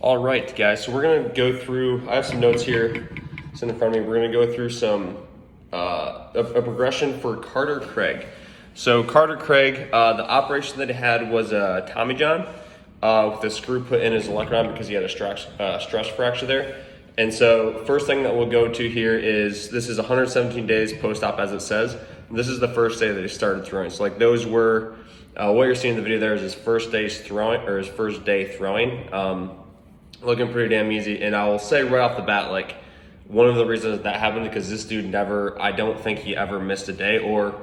All right, guys, so we're gonna go through, I have some notes here, it's in front of me. We're gonna go through some, a progression for Carter Craig. So Carter Craig, the operation that he had was a Tommy John with a screw put in his olecranon because he had a stress fracture there. And so first thing that we'll go to here is, this is 117 days post-op as it says. This is the first day that he started throwing. So like those were, what you're seeing in the video there is his first day throwing. Looking pretty damn easy. And I will say right off the bat, like one of the reasons that happened because this dude never, I don't think he ever missed a day, or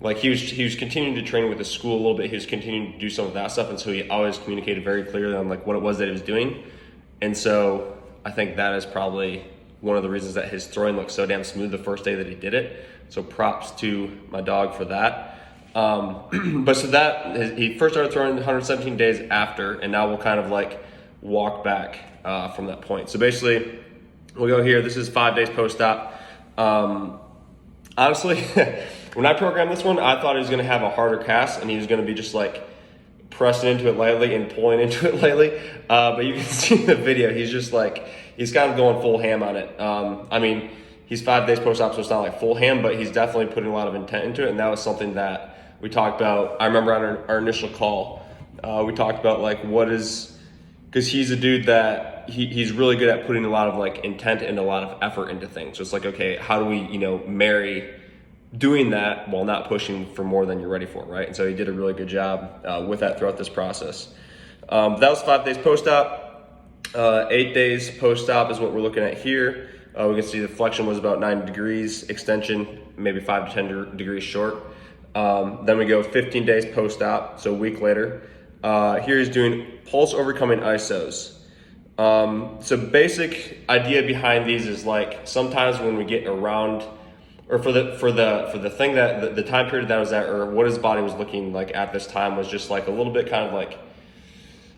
like he was continuing to train with the school a little bit. He was continuing to do some of that stuff. And so he always communicated very clearly on like what it was that he was doing. And so I think that is probably one of the reasons that his throwing looked so damn smooth the first day that he did it. So props to my dog for that. But so that, he first started throwing 117 days after, and now we'll kind of like walk back from that point. So basically, we'll go here. This is 5 days post-op. Honestly, when I programmed this one, I thought he was going to have a harder cast, and he was going to be just like pressing into it lightly and pulling into it lightly. But you can see in the video, he's just like, he's kind of going full ham on it. I mean, he's 5 days post-op, so it's not like full ham, but he's definitely putting a lot of intent into it. And that was something that we talked about. I remember on our initial call, we talked about like what is, because he's a dude that he's really good at putting a lot of like intent and a lot of effort into things. So it's like, okay, how do we, marry doing that while not pushing for more than you're ready for, right? And so he did a really good job with that throughout this process. That was 5 days post-op. 8 days post-op is what we're looking at here. We can see the flexion was about 9 degrees, extension maybe 5 to 10 degrees short. Then we go 15 days post-op, so a week later. Here he's doing pulse overcoming isos. So basic idea behind these is like sometimes when we get around, or for the thing that the time period that was at, or what his body was looking like at this time was just like a little bit kind of like,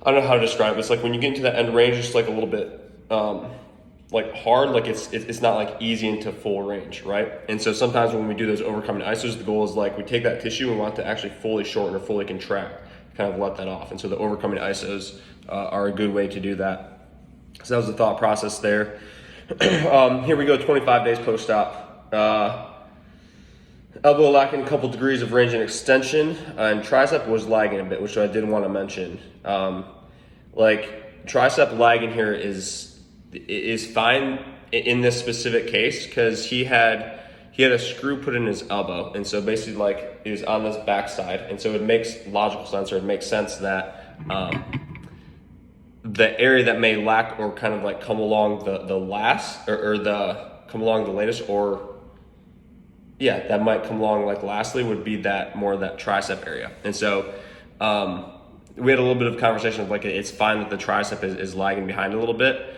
I don't know how to describe it. It's like when you get into that end range, it's like a little bit like hard, like it's not like easy into full range, right? And so sometimes when we do those overcoming isos, the goal is like we take that tissue and we want to actually fully shorten or fully contract, kind of let that off. And so the overcoming isos are a good way to do that. So that was the thought process there. Here we go, 25 days post-op. Elbow lacking a couple degrees of range and extension, and tricep was lagging a bit, which I did want to mention. Like tricep lagging here is fine in this specific case because he had a screw put in his elbow, and so basically like he was on this backside, and so it makes logical sense, or it makes sense that the area that may lack or kind of like come along the last or the come along the latest, or yeah, that might come along like lastly would be that more of that tricep area. And so we had a little bit of conversation of like it's fine that the tricep is lagging behind a little bit.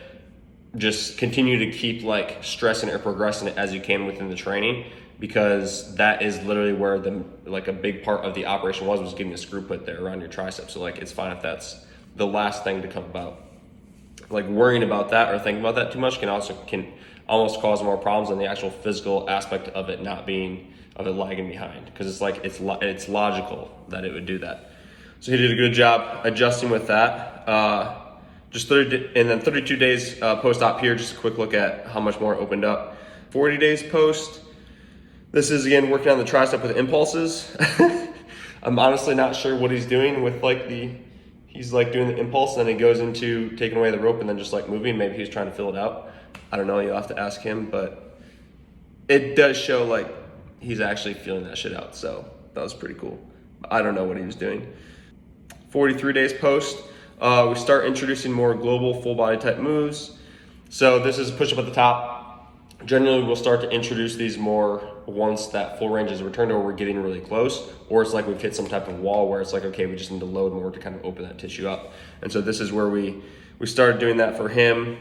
Just continue to keep like stressing it or progressing it as you can within the training, because that is literally where a big part of the operation was getting a screw put there around your tricep. So like it's fine if that's the last thing to come about. Like worrying about that or thinking about that too much can almost cause more problems than the actual physical aspect of it lagging behind, because it's like it's logical that it would do that. So he did a good job adjusting with that. Just 32 days post-op here, just a quick look at how much more opened up. 40 days post. This is again working on the tricep with impulses. I'm honestly not sure what he's doing with like he's like doing the impulse and then he goes into taking away the rope and then just like moving. Maybe he's trying to fill it out. I don't know, you'll have to ask him, but it does show like he's actually feeling that shit out. So that was pretty cool. I don't know what he was doing. 43 days post. We start introducing more global full body type moves. So this is push up at the top. Generally, we'll start to introduce these more once that full range is returned or we're getting really close, or it's like we've hit some type of wall where it's like, okay, we just need to load more to kind of open that tissue up. And so this is where we started doing that for him.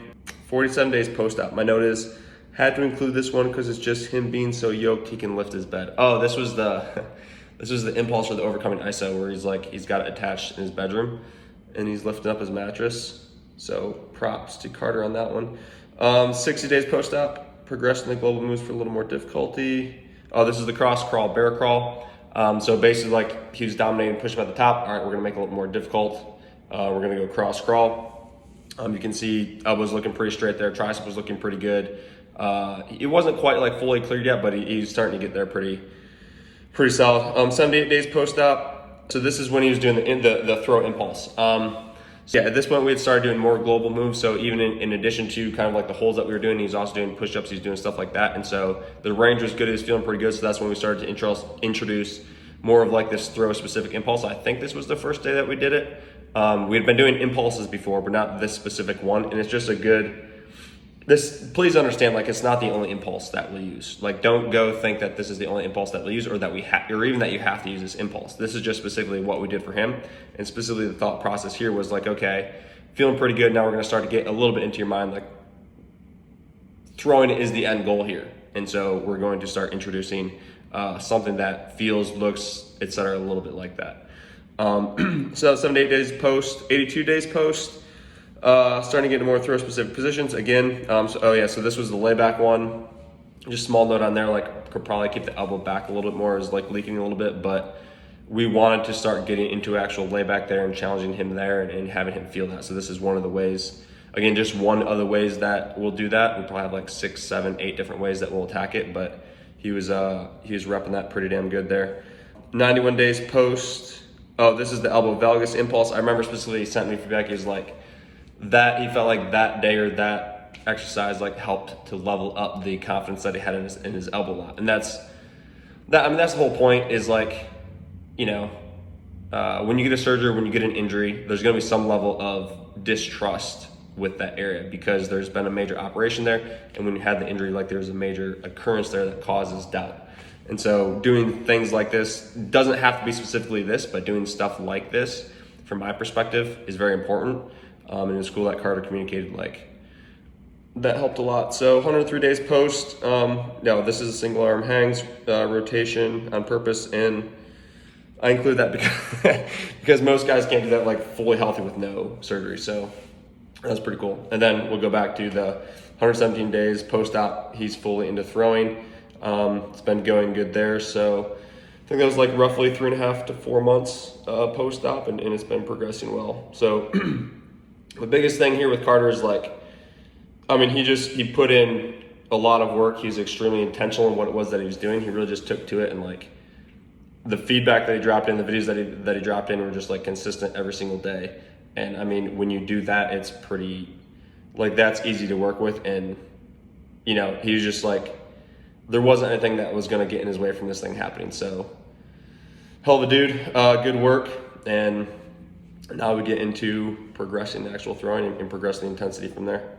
47 days post-op. My note is, had to include this one because it's just him being so yoked he can lift his bed. Oh, this was the impulse for the overcoming iso where he's got it attached in his bedroom and he's lifting up his mattress. So props to Carter on that one. 60 days post-op, progressing the global moves for a little more difficulty. Oh, this is the cross crawl, bear crawl. So basically like he was dominating push up at the top. All right, we're gonna make it a little more difficult. We're gonna go cross crawl. You can see elbow's looking pretty straight there. Tricep was looking pretty good. It wasn't quite like fully cleared yet, but he's starting to get there pretty solid. 78 days post-op. So this is when he was doing the throw impulse. So yeah, at this point we had started doing more global moves. So even in addition to kind of like the holds that we were doing, he's also doing push-ups, he's doing stuff like that. And so the range was good, he was feeling pretty good. So that's when we started to introduce more of like this throw specific impulse. I think this was the first day that we did it. We had been doing impulses before, but not this specific one. And it's just a good, please understand, like, it's not the only impulse that we'll use. Like, don't go think that this is the only impulse that we'll use, or that or even that you have to use this impulse. This is just specifically what we did for him. And specifically the thought process here was like, okay, feeling pretty good. Now we're going to start to get a little bit into your mind, like throwing is the end goal here. And so we're going to start introducing something that feels, looks, etc., a little bit like that. So 78 days post, 82 days post, starting to get into more throw specific positions again. So this was the layback one. Just small note on there, like could probably keep the elbow back a little bit more, is like leaking a little bit, but we wanted to start getting into actual layback there and challenging him there and having him feel that. So this is one of the ways, again, just one of the ways that we'll do that. We probably have like 6, 7, 8 different ways that we'll attack it, but he was repping that pretty damn good there. 91 days post. Oh, this is the elbow valgus impulse. I remember specifically he sent me feedback. He's like, that he felt like that day or that exercise like helped to level up the confidence that he had in his elbow lot. And that's the whole point, is like, you know, when you get a surgery, when you get an injury, there's going to be some level of distrust with that area because there's been a major operation there. And when you had the injury, like there's a major occurrence there that causes doubt. And so doing things like this doesn't have to be specifically this, but doing stuff like this, from my perspective, is very important. And it was cool that Carter communicated, like, that helped a lot. So 103 days post, no, this is a single arm hangs rotation on purpose. And I include that because most guys can't do that like fully healthy with no surgery. So that's pretty cool. And then we'll go back to the 117 days post-op. He's fully into throwing. It's been going good there. So I think that was like roughly 3.5 to 4 months post-op, and it's been progressing well. So the biggest thing here with Carter is like, I mean, he put in a lot of work. He was extremely intentional in what it was that he was doing. He really just took to it, and like the feedback that he dropped in, the videos that he dropped in were just like consistent every single day. And I mean, when you do that, it's pretty, like, that's easy to work with. And, you know, he was just like, there wasn't anything that was going to get in his way from this thing happening. So hell of a dude, good work. And now we get into progressing the actual throwing and progressing the intensity from there.